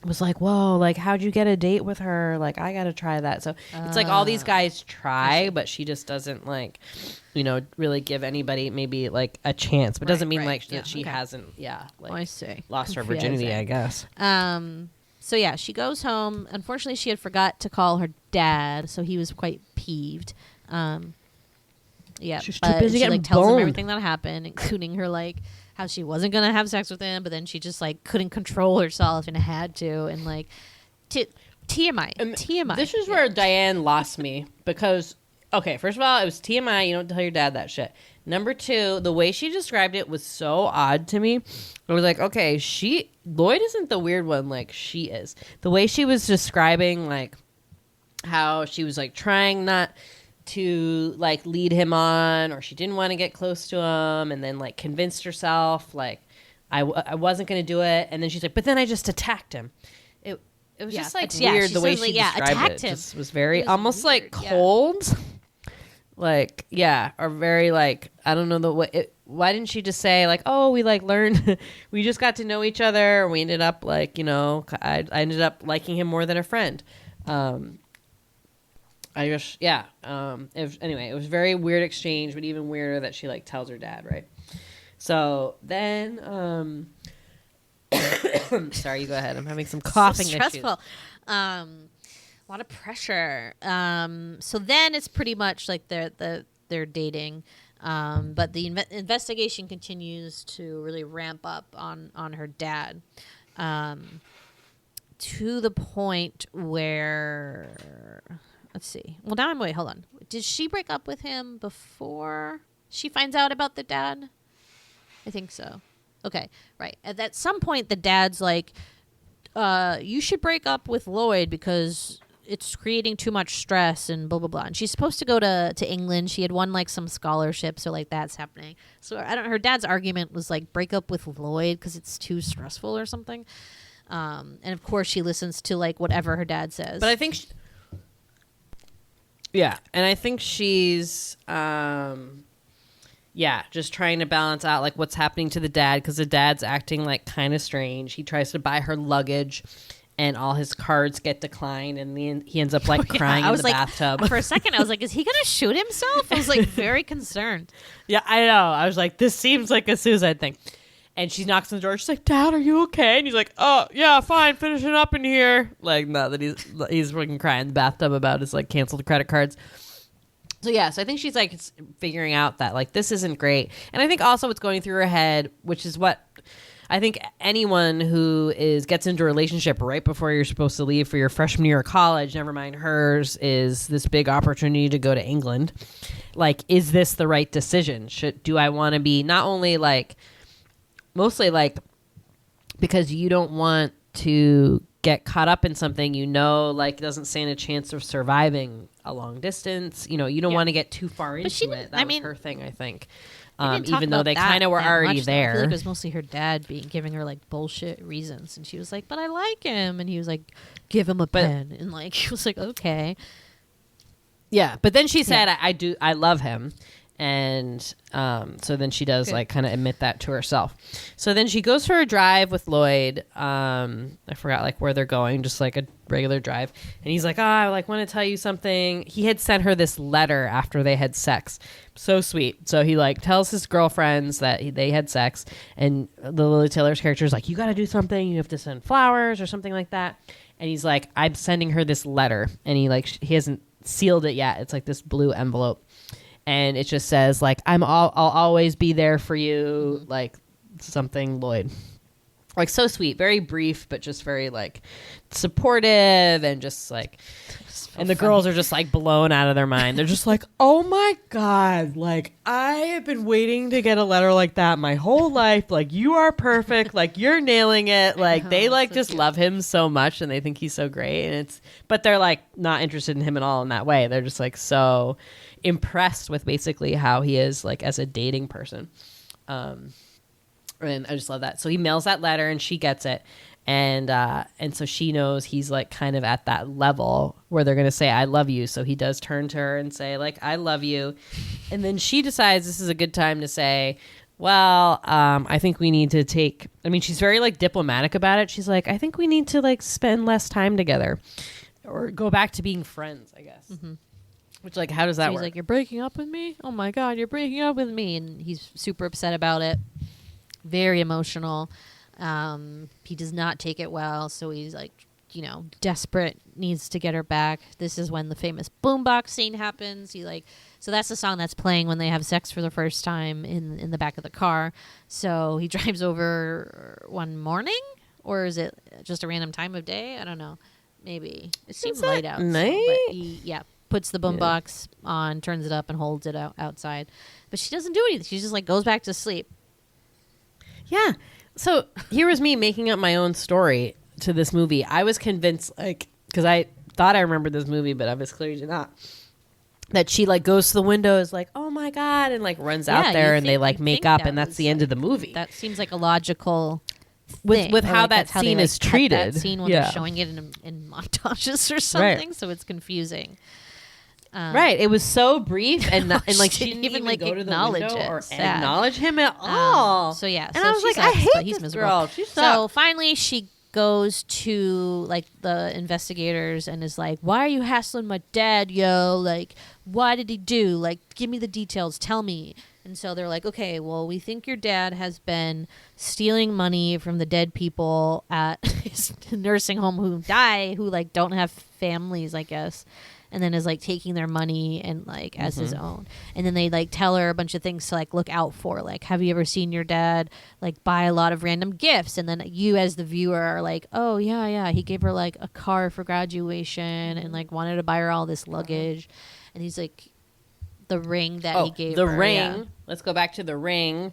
was like, whoa, like how'd you get a date with her? Like I gotta try that. So it's like all these guys try, but she just doesn't like, really give anybody maybe like a chance. But doesn't mean like that she hasn't, like I see. lost her virginity, I guess. So yeah, she goes home. Unfortunately, she had forgot to call her dad, so he was quite peeved. Yeah, She's too busy she getting like tells him boned. everything that happened, including her like how she wasn't gonna have sex with him, but then she just like couldn't control herself and had to, and like TMI. TMI. This is where Diane lost me because, okay, first of all, it was TMI. You don't tell your dad that shit. Number two, the way she described it was so odd to me. I was like, okay, Lloyd isn't the weird one like she is. The way she was describing like how she was like trying not to like lead him on, or she didn't want to get close to him, and then like convinced herself like I wasn't going to do it, and then she's like, but then I just attacked him. It was just like weird the way she described it. It just was very almost weird, like cold. Like, yeah, or very like, I don't know the way. Why didn't she just say like, oh, we like learned, we just got to know each other. We ended up like, you know, I ended up liking him more than a friend. Anyway, it was a very weird exchange, but even weirder that she like tells her dad, right? So then, sorry, you go ahead. I'm having some coughing so stressful. issues. A lot of pressure. So then it's pretty much like they're dating, but the investigation continues to really ramp up on her dad, to the point where, let's see. Well, now hold on. Did she break up with him before she finds out about the dad? I think so. Okay, right. At some point, the dad's like, you should break up with Lloyd because it's creating too much stress and blah, blah, blah. And she's supposed to go to England. She had won like some scholarships, so like that's happening. So her dad's argument was like, break up with Lloyd because it's too stressful or something. And of course she listens to like whatever her dad says. But I think, and I think she's, just trying to balance out like what's happening to the dad, because the dad's acting like kind of strange. He tries to buy her luggage, and all his cards get declined, and he ends up like crying in the bathtub. For a second, I was like, is he gonna shoot himself? I was like very concerned. Yeah, I know. I was like, this seems like a suicide thing. And she knocks on the door. She's like, Dad, are you okay? And he's like, oh, yeah, fine, finishing up in here. Like, not that he's freaking crying in the bathtub about his, like, canceled credit cards. So, yeah, so I think she's, like, figuring out that, like, this isn't great. And I think also what's going through her head, which is what I think anyone who gets into a relationship right before you're supposed to leave for your freshman year of college, never mind hers, is this big opportunity to go to England. Like, is this the right decision? Do I want to be not only, like, mostly like because you don't want to get caught up in something, like doesn't stand a chance of surviving a long distance. You don't want to get too far into it. That was her thing, I think. Even though they kind of were already there. I feel like it was mostly her dad giving her like bullshit reasons, and she was like, "But I like him," and he was like, "Give him a pen," and like she was like, "Okay." Yeah, but then she said, I love him. And so then she does like kind of admit that to herself. So then she goes for a drive with Lloyd. I forgot like where they're going, just like a regular drive. And he's like, I like want to tell you something. He had sent her this letter after they had sex. So sweet. So he like tells his girlfriends that they had sex, and the Lily Taylor's character is like, you got to do something. You have to send flowers or something like that. And he's like, I'm sending her this letter, and he hasn't sealed it yet. It's like this blue envelope. And it just says, like, I'll always be there for you, like, something, Lloyd. Like, so sweet. Very brief, but just very, like, supportive and just, like... And the girls are just, like, blown out of their mind. They're just like, oh, my God. Like, I have been waiting to get a letter like that my whole life. Like, you are perfect. Like, you're nailing it. Like, they, like, so just love him so much, and they think he's so great. And but they're, like, not interested in him at all in that way. They're just, like, so... impressed with basically how he is like as a dating person, and I just love that. So he mails that letter and she gets it, and so she knows he's like kind of at that level where they're gonna say I love you. So he does turn to her and say like I love you, and then she decides this is a good time to say, well, I think we need to she's very like diplomatic about it. She's like, I think we need to like spend less time together or go back to being friends, I guess. Mm-hmm. Which, like, how does that work? He's like, you're breaking up with me? Oh, my God, you're breaking up with me. And he's super upset about it. Very emotional. He does not take it well. So he's, like, desperate, needs to get her back. This is when the famous boombox scene happens. So that's the song that's playing when they have sex for the first time in the back of the car. So he drives over one morning, or is it just a random time of day? I don't know. Maybe it seemed light out. Night? But he puts the boombox on, turns it up, and holds it outside. But she doesn't do anything. She just goes back to sleep. Yeah. So here was me making up my own story to this movie. I was convinced, because I thought I remembered this movie, but I was clearly not, that she goes to the window, is like, oh my God, and runs out there, and they make up, and that's the end of the movie. That seems like a logical with how that scene is treated. That scene when they're showing it in montages or something, so it's confusing. Right, it was so brief, and she didn't even go to the window or Sad. acknowledge him at all. So yeah, and so I was she like, sucks, I hate but he's this miserable. girl. She sucks. So finally, she goes to the investigators and is like, "Why are you hassling my dad, yo? Why did he do? Give me the details. Tell me." And so they're like, "Okay, well, we think your dad has been stealing money from the dead people at his nursing home who don't have families, I guess." And then is taking their money and as his own. And then they tell her a bunch of things to look out for. Have you ever seen your dad buy a lot of random gifts? And then you as the viewer are like, oh yeah, he gave her a car for graduation and wanted to buy her all this luggage. And he's the ring that he gave her. The ring. Yeah. Let's go back to the ring,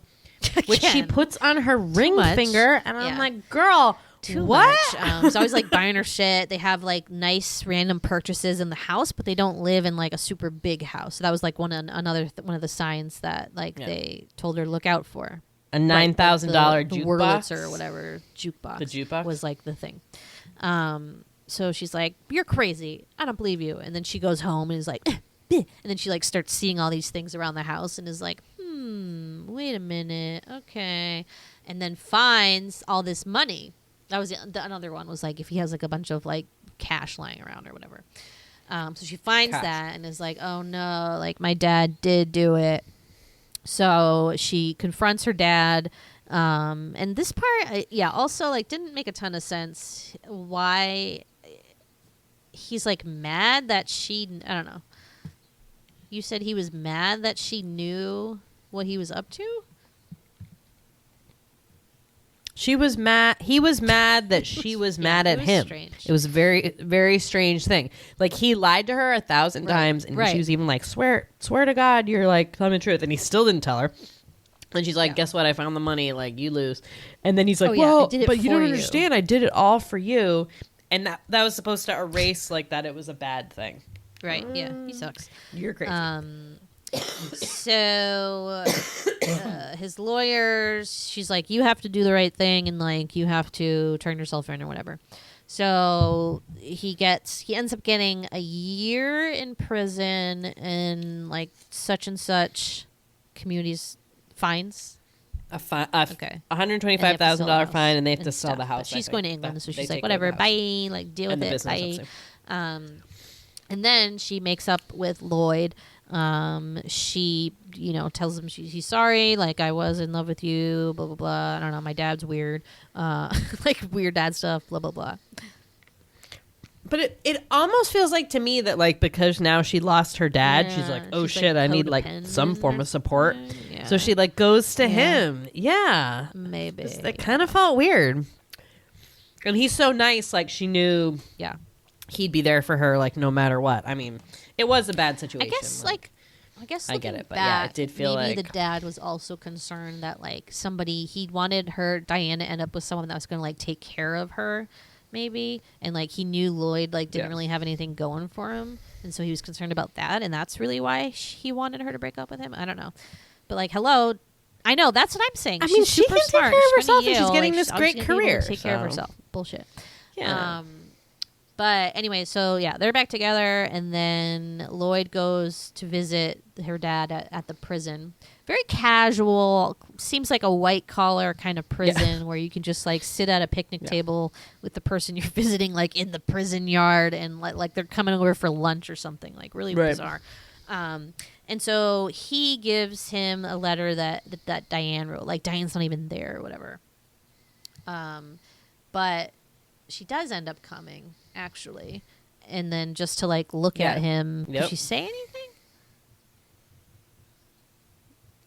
which she puts on her ring much. finger, and I'm Yeah. like, girl. Too what? much. He's always buying her shit. They have nice random purchases in the house, but they don't live in a super big house. So that was one of the signs that they told her to look out for. A $9,000 the jukebox Wurlitzer or whatever jukebox. The jukebox was the thing. So she's like, "You're crazy. I don't believe you." And then she goes home and is like, and then she starts seeing all these things around the house and is like, wait a minute, okay, and then finds all this money. That was another one was if he has a bunch of cash lying around or whatever. So she finds that and is like, oh no, my dad did do it. So she confronts her dad. And this part, also didn't make a ton of sense. Why he's mad that I don't know. You said he was mad that she knew what he was up to? She was mad. He was mad that she was mad at him. Strange. It was a very, very strange thing. He lied to her 1,000 times, and she was even swear to God, you're telling the truth, and he still didn't tell her. And she's like, guess what? I found the money. You lose. And then he's like, well, but you don't understand. I did it all for you. And that was supposed to erase that it was a bad thing. Right. Yeah. He sucks. You're crazy. So his lawyers, she's like, you have to do the right thing and you have to turn yourself in or whatever. So he ends up getting a year in prison and such and such communities fines. Okay. $125,000 fine, and they have to sell the house. She's going to England, so she's like, whatever, bye, deal with it, bye. And then she makes up with Lloyd. She, tells him he's sorry, I was in love with you, blah, blah, blah. I don't know, my dad's weird. Weird dad stuff, blah, blah, blah. But it almost feels to me that because now she lost her dad, she's like, oh shit, I need some form of support. Yeah. So she goes to him. Yeah. Maybe. That kind of felt weird. And he's so nice, she knew he'd be there for her no matter what. I mean, it was a bad situation. I guess I get it, but back, it did feel maybe the dad was also concerned that he wanted Diane to end up with someone that was going to take care of her, maybe, and he knew Lloyd didn't really have anything going for him, and so he was concerned about that, and that's really why he wanted her to break up with him. I don't know, but hello, I know that's what I'm saying. I mean, she can take care of herself, and she's getting this great career. Take care of herself. Bullshit. Yeah. But anyway, so they're back together, and then Lloyd goes to visit her dad at the prison. Very casual, seems like a white collar kind of prison where you can just sit at a picnic table with the person you're visiting, in the prison yard, and they're coming over for lunch or something, really bizarre. And so he gives him a letter that Diane wrote. Diane's not even there or whatever. But she does end up coming, actually. And then just to, like, look at him. Yep. Did she say anything?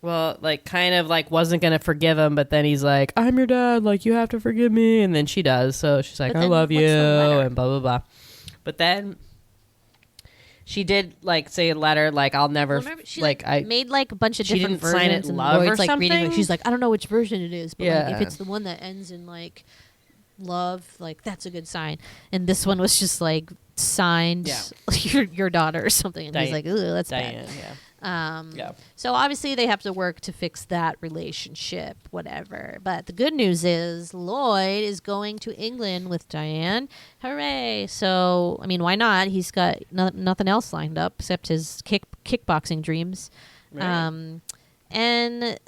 Well, like, kind of, like, wasn't going to forgive him, but then he's like, I'm your dad, like, you have to forgive me. And then she does. So she's like, I love you, and blah, blah, blah. But then she did, like, say a letter, like, I'll never, Remember, she, I made, like, a bunch of she different didn't sign it versions. love Lloyd's, or like, reading something? it. She's like, I don't know which version it is, but like, if Yeah. it's the one that ends in, like, love, like, that's a good sign. And this one was just, like, signed your daughter or something. And he's like, ooh, that's Diane, bad. yeah. So obviously they have to work to fix that relationship, whatever. But the good news is Lloyd is going to England with Diane. Hooray! So, I mean, why not? He's got nothing else lined up except his kickboxing dreams. Right. And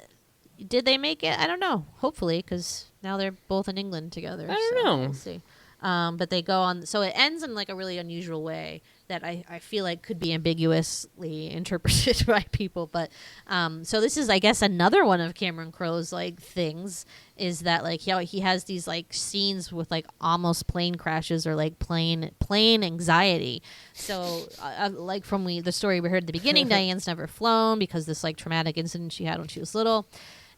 did they make it? I don't know. Hopefully, because now they're both in England together. I don't know. We'll see. But they go on. So it ends in like a really unusual way that I feel like could be ambiguously interpreted by people. But so this is, I guess, another one of Cameron Crowe's like things is that like he has these like scenes with like almost plane crashes or like plane anxiety. So like from the story we heard at the beginning, Diane's never flown because this like traumatic incident she had when she was little.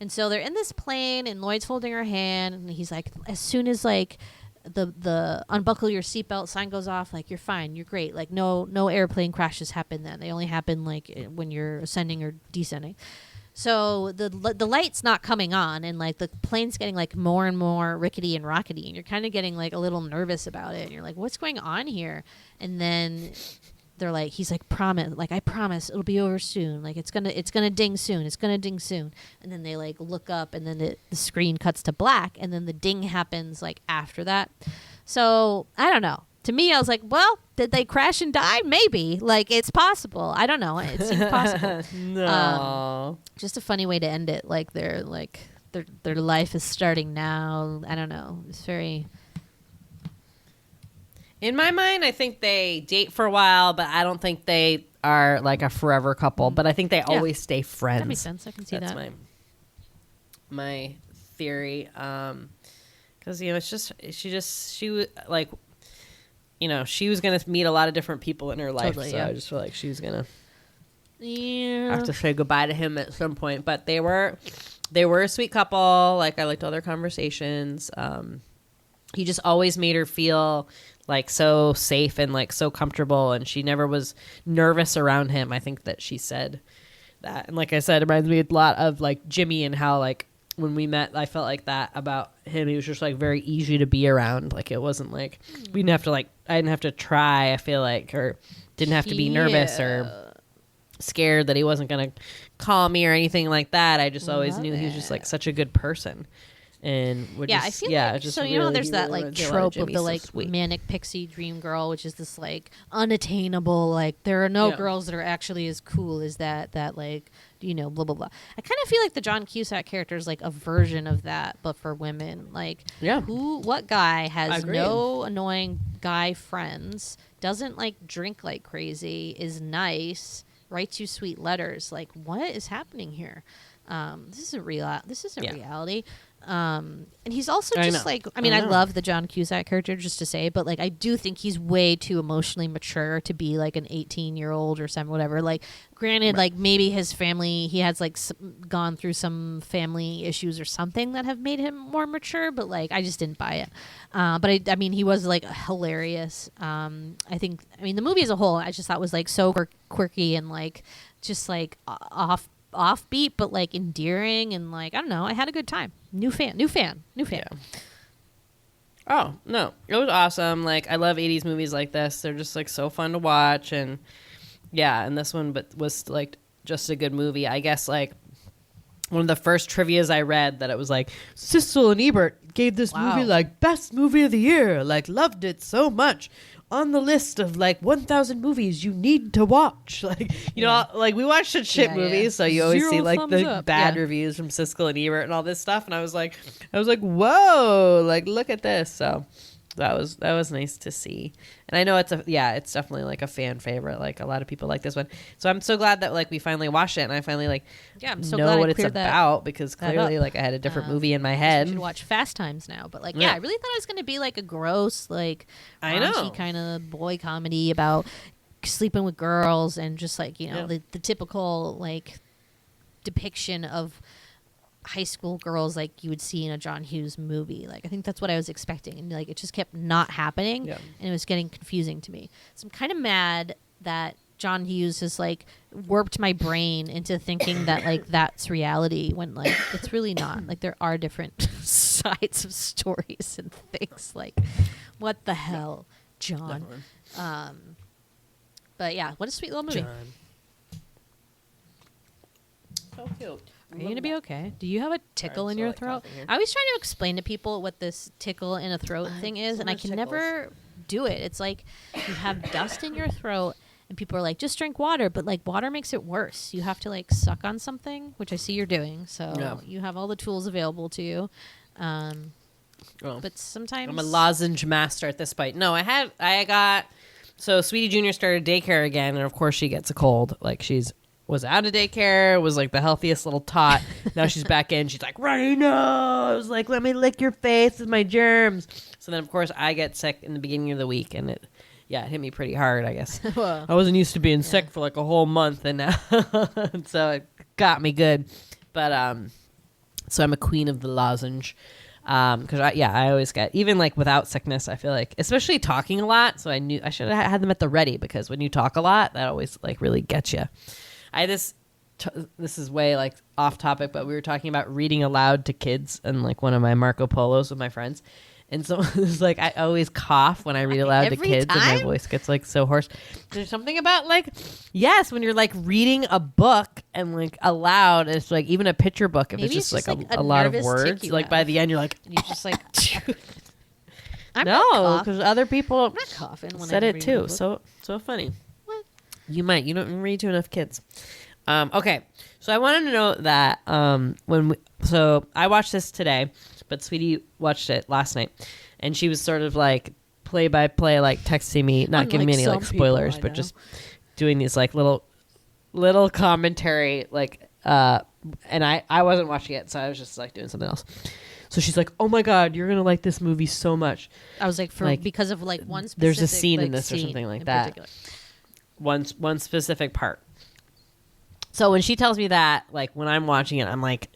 And so they're in this plane and Lloyd's holding her hand and he's like, as soon as like the unbuckle your seatbelt sign goes off, like you're fine, you're great, like no airplane crashes happen then, they only happen like when you're ascending or descending. So the light's not coming on and like the plane's getting like more and more rickety and rockety and you're kind of getting like a little nervous about it and you're like, what's going on here? And then they're like, he's like, I promise it'll be over soon, like it's gonna ding soon, and then they like look up and then the screen cuts to black and then the ding happens like after that. So I don't know, to me I was like, well, did they crash and die? Maybe, like it's possible, I don't know, it seemed possible. No, just a funny way to end it, like their life is starting now. I don't know, it's very... In my mind, I think they date for a while, but I don't think they are like a forever couple. But I think they always stay friends. That makes sense. I can see That's that. my theory. Because it's just she was like, she was gonna meet a lot of different people in her life. Totally, so yeah. I just feel like she was gonna Yeah. have to say goodbye to him at some point. But they were a sweet couple. Like I liked all their conversations. He just always made her feel like so safe and like so comfortable, and she never was nervous around him. I think that she said that, and like I said, it reminds me a lot of like Jimmy and how like when we met, I felt like that about him. He was just like very easy to be around. Like it wasn't like we didn't have to I didn't have to try. I feel like, or didn't have to be nervous or scared that he wasn't gonna call me or anything like that. I just always knew he was just like such a good person. And I feel like, just so really, there's that like reminds me a lot trope of Jimmy, the so like sweet. manic pixie dream girl, which is this like unattainable, like there are no girls that are actually as cool as that like blah blah blah. I kind of feel like the John Cusack character is like a version of that, but for women. Like what guy has no annoying guy friends, doesn't like drink like crazy, is nice, writes you sweet letters? Like what is happening here? This isn't reality. And he's also just like, I mean, I love the John Cusack character, just to say, but like I do think he's way too emotionally mature to be like an 18-year-old or something, whatever. Like granted, like maybe his family, he has like gone through some family issues or something that have made him more mature, but like I just didn't buy it. But I mean, he was like hilarious. I think the movie as a whole, I just thought was like so quirky and like just like offbeat, but like endearing, and like I don't know, I had a good time. New fan. Yeah. Oh no, it was awesome. Like I love 80s movies like this. They're just like so fun to watch, and and this one was like just a good movie. I guess like one of the first trivias I read that it was like Sissel and Ebert gave this movie like best movie of the year, like loved it so much, on the list of like 1,000 movies you need to watch. Like like we watch such shit movies, so you always see like the bad reviews from Siskel and Ebert and all this stuff, and I was like whoa, like look at this. So that was nice to see. And I know it's definitely like a fan favorite. Like a lot of people like this one. So I'm so glad that like we finally watched it and I finally like I'm so know glad what I it's cleared about because that clearly up. like I had a different movie in my We head. should watch Fast Times now, but like, Yeah. I really thought it was going to be like a gross, like, I know. raunchy kind of boy comedy about sleeping with girls and just like, you know, the typical like depiction of high school girls like you would see in a John Hughes movie. Like, I think that's what I was expecting, and like it just kept not happening, and it was getting confusing to me. So I'm kind of mad that John Hughes has like warped my brain into thinking that like that's reality when like it's really not. Like there are different sides of stories and things. Like, what the hell, John? But yeah, what a sweet little movie. John. So cute. Are you gonna be okay? Do you have a tickle in still, your like, throat? coughing here. I always try to explain to people what this tickle in a throat thing is, and I can never do it. It's like you have dust in your throat, and people are like, "Just drink water," but like water makes it worse. You have to like suck on something, which I see you're doing. So you have all the tools available to you. But sometimes I'm a lozenge master at this point. No, I got so Sweetie Junior started daycare again, and of course she gets a cold. Like was out of daycare, was like the healthiest little tot. Now she's back in. She's like, runny nose. Like, let me lick your face with my germs. So then, of course, I get sick in the beginning of the week, and it hit me pretty hard, I guess. Whoa. I wasn't used to being sick for like a whole month, and now, so it got me good. But so I'm a queen of the lozenge. Because I always get, even like without sickness, I feel like, especially talking a lot. So I knew I should have had them at the ready, because when you talk a lot, that always like really gets you. This is way like off topic, but we were talking about reading aloud to kids and like one of my Marco Polos with my friends. And so it's like I always cough when I read aloud to kids and my voice gets like so hoarse. There's something about like, yes, when you're like reading a book and like aloud, it's like even a picture book, if Maybe it's just like a a lot of nervous words, tick you like have. by the end you're like, and you just like I'm no, not because other people I'm not coughing when said I'm it reading a too. book. So funny. What? You don't read to enough kids. Okay, so I wanted to know that so I watched this today, but Sweetie watched it last night, and she was sort of like play by play, like texting me, not giving me any like spoilers, but just doing these like little commentary, like and I wasn't watching it, so I was just like doing something else. So she's like, "Oh my God, you're gonna like this movie so much." I was like, because of like one specific, there's a scene like, in this or scene something like in that. particular. One specific part. So when she tells me that, like when I'm watching it, I'm like,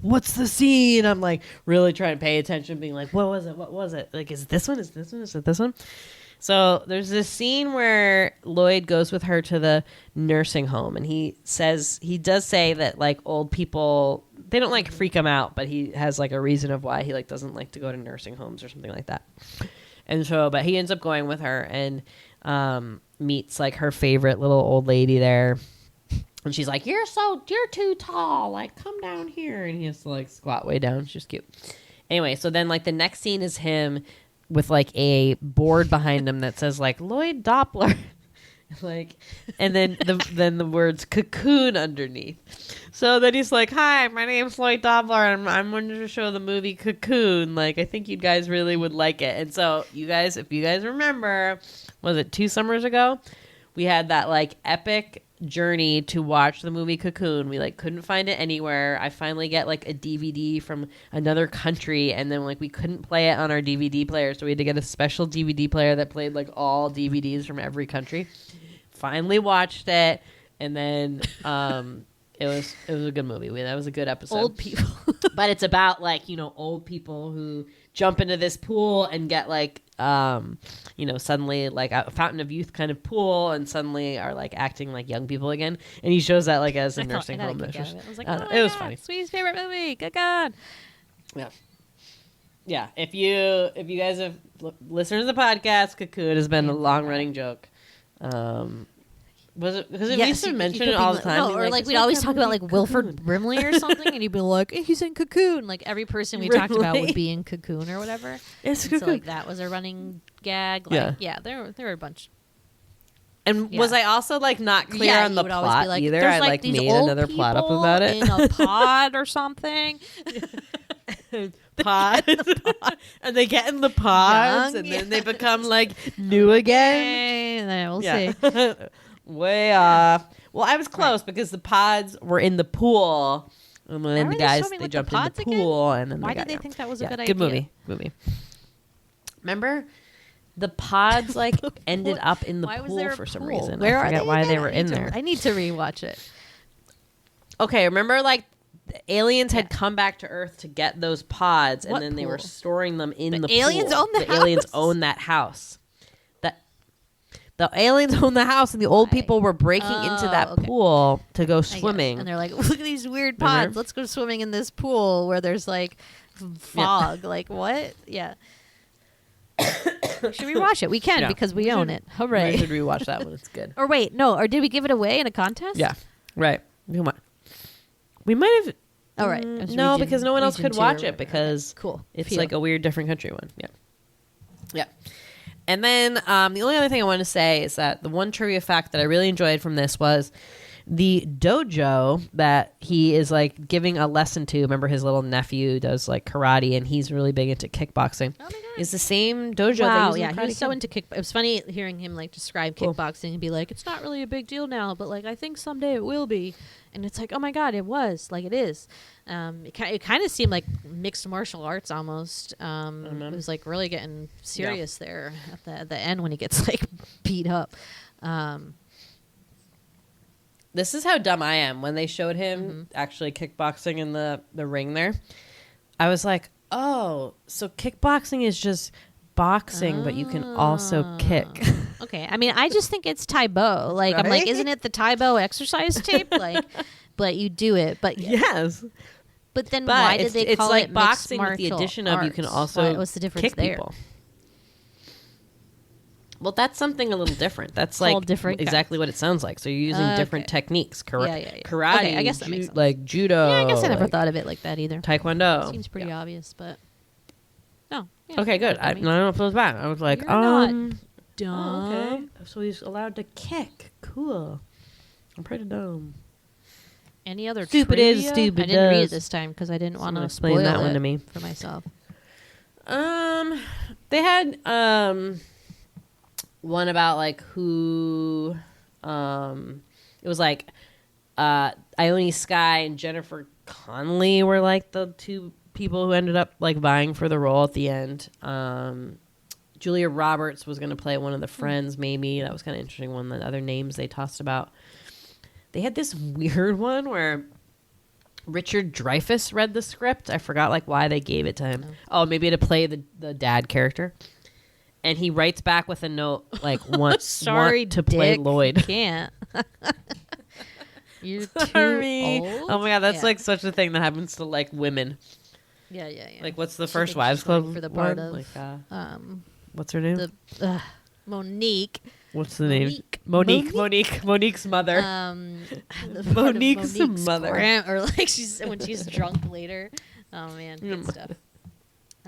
what's the scene? I'm like really trying to pay attention, being like, what was it? Like, is it this one? Is it this one? So there's this scene where Lloyd goes with her to the nursing home, and he does say that like old people, they don't like freak him out, but he has like a reason of why he like doesn't like to go to nursing homes or something like that. And so, but he ends up going with her and meets like her favorite little old lady there. And she's like, you're too tall. Like, come down here. And he has to like squat way down. She's cute. Anyway, so then like the next scene is him with like a board behind him that says like Lloyd Dobbler. Like, and then the words cocoon underneath. So then he's like, hi, my name's Lloyd Dobbler, and I'm going to show the movie Cocoon. Like, I think you guys really would like it. And so you guys, if you guys remember, was it 2 summers ago? We had that like epic journey to watch the movie Cocoon. We like couldn't find it anywhere. I finally get like a DVD from another country, and then like we couldn't play it on our DVD player, so we had to get a special DVD player that played like all DVDs from every country. Finally watched it, and then it was a good movie. That was a good episode. Old people. But it's about like, old people who jump into this pool and get like suddenly like a fountain of youth kind of pool, and suddenly are like acting like young people again. And he shows that like as a nursing home. I was like, it was funny. Sweetie's favorite movie. Good God. Yeah. If you guys have listened to the podcast, Cocoon has been a long running joke. Was it because we used to mention it all the time? No, or like we'd always talk about like Wilford Brimley or something, and he'd be like, hey, he's in Cocoon. Like every person we talked about would be in Cocoon or whatever. It's and Cocoon. so like that was a running gag. Like, there were a bunch. And was I also like not clear on the you would always plot be like, either? "There's, I like these made old another plot up people about it in a pod or something. pods, and they get in the pods, Young, and then they become like new again. And then we'll Yeah. see. Way off. Well, I was close because the pods were in the pool, and Why then were the they guys swimming they with the jumped in the pods again? pool, and then Why got did they young. think that was a good Good idea? movie. Remember, the pods like ended up in the Why was pool there a for some pool? reason. Where I are forget they why they again? were in there. I need to rewatch it. Okay, remember like the aliens had come back to Earth to get those pods, and What then they were pool? storing them in the aliens pool. own the aliens house? own that house. The aliens own the house, and the old Why? people were breaking into that okay. pool to go I guess. swimming. And they're like, look at these weird pods. Remember? Let's go swimming in this pool where there's like fog. Like what? Yeah. Should we watch it? We can Yeah. because we own it. We Hooray. should rewatch that one. It's good. Or wait, no. Or did we give it away in a contest? Yeah, right. We might have. All right. It was No, region- because no one else region could 2 or watch whatever. it because Cool. it's Phew. like a weird different country one. Yeah. Yeah. And then the only other thing I want to say is that the one trivia fact that I really enjoyed from this was the dojo that he is like giving a lesson to. Remember, his little nephew does like karate, and he's really big into kickboxing. Oh my God. Is the same dojo. Wow, that yeah, he was Karate so Kid. into kick. It was funny hearing him like describe Cool. kickboxing and be like, "It's not really a big deal now, but like I think someday it will be." And it's like, "Oh my God, it was like it is." It kind of seemed like mixed martial arts almost. It was like really getting serious there at the end when he gets like beat up. This is how dumb I am. When they showed him Mm-hmm. actually kickboxing in the ring there, I was like, oh, so kickboxing is just boxing, but you can also kick. Okay, I mean, I just think it's Taibo. Like I'm like, Right? isn't it the Taibo exercise tape? Like, but you do it. But Yes. But then But why did it's, they it's call like it boxing mixed with the martial addition of you can arts? also What's the difference kick there? people. Well, that's something a little different. That's All like different exactly what it sounds like. So you're using different Okay. techniques. Yeah. Karate, Okay, I guess that makes sense. like judo. Yeah, I guess I never like thought of it like that either. Taekwondo. Seems pretty obvious, but no. Yeah, Okay, good. I mean, don't know if it was bad. I was like, You're not dumb. oh, okay. So he's allowed to kick. Cool. I'm pretty dumb. Any other Stupid is, trivia? stupid I didn't read it does. this time because I didn't want to Someone explain spoil that one it to me. for myself. They had one about like who it was like Ione Skye and Jennifer Connelly were like the two people who ended up like vying for the role at the end. Julia Roberts was going to play one of the friends, maybe. That was kind of interesting. One of the other names they tossed about. They had this weird one where Richard Dreyfuss read the script. I forgot like why they gave it to him. Oh, maybe to play the dad character. And he writes back with a note like want to play Dick, Lloyd. You can't. You're Sorry. too old. Oh my god, that's Yeah. like such a thing that happens to like women. Yeah. Like what's the She First thinks Wives she's going Club for the part one? of Like what's her name? Monique. What's the name? Monique's mother. The part of Monique's mother. or like when she's drunk later. Oh man, good stuff.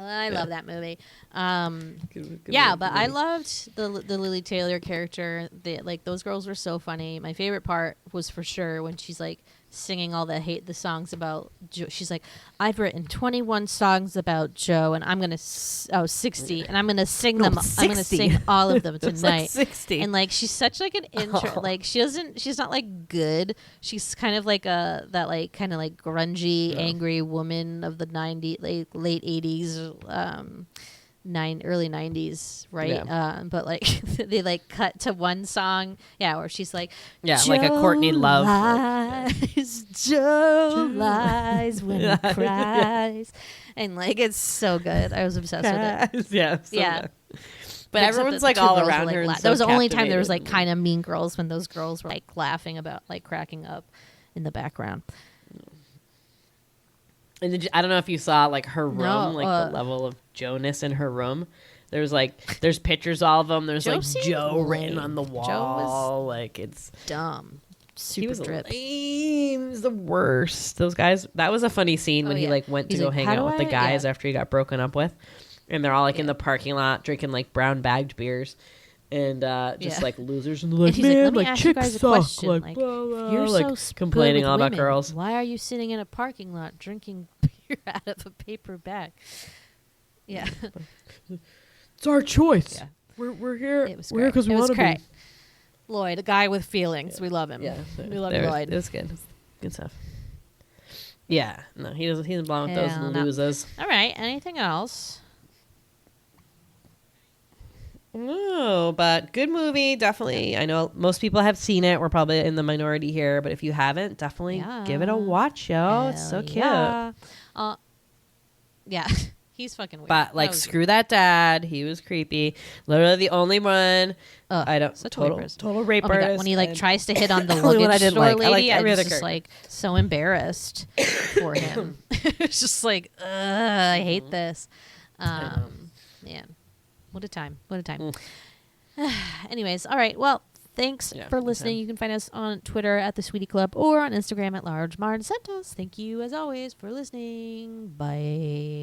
I love that movie. Yeah, but I loved the Lily Taylor character. Like those girls were so funny. My favorite part was for sure when she's like singing all the songs about Joe. She's like, I've written 21 songs about Joe, and I'm gonna 60, and I'm gonna sing them. I'm gonna 60. sing all of them It's like tonight. 60. And like she's such like an intro. Like she's not like good. She's kind of like that like kind of like grungy, angry woman of the 90s, late 80s. Early 90s, right? Yeah. But like they like cut to one song, where she's like, like a Courtney Love. Lies, Joe lies when he cries, and like it's so good. I was obsessed with it. Yeah. So Yeah. good. But Except everyone's that like the two all girls were, around like, her. and that so was the only time there was like captivated. kind of Mean Girls when those girls were like laughing about like cracking up in the background. And I don't know if you saw like her room, No, like the level of Joe-ness in her room. There's pictures of all of them. There's Joe like seemed Joe written lame. on the Joe wall. Like it's Dumb, he super was drip. lame. He was the worst. Those guys. That was a funny scene when he yeah. like went to He's go like, hang "How out do with the I-" guys Yeah. after he got broken up with, and they're all like in Yeah. the parking lot drinking like brown bagged beers. And just Yeah. like losers, and they're like, And he's like, man, let me like ask you chicks guys a suck, question. like, Like, blah, blah, You're like so complaining good all with about women. girls. Why are you sitting in a parking lot drinking You're out of a paper bag. Yeah. It's our choice. Yeah. We're here. It was we're here great. because we It was want to great. be. Lloyd, a guy with feelings. We love him. Yeah, We love you, Lloyd. It was good. It was good stuff. Yeah, no, he doesn't belong with those Hell no. losers. All right. Anything else? No, but good movie. Definitely. I know most people have seen it. We're probably in the minority here, but if you haven't, definitely give it a watch, yo. It's so cute. Yeah. Yeah. He's fucking weird. But like, That was screw that dad. He was creepy. Literally the only one. Ugh, I don't. such Total rapist. rapist. Oh my God, when he like tries to hit on the only one I luggage didn't store like. I lady, liked every I other was just character. like so embarrassed for him. It's just like, I hate this. Man, what a time! What a time. Anyways, all right. Well, thanks for listening. You can find us on Twitter at the Sweetie Club or on Instagram at Large Marn Centos. Thank you as always for listening. Bye.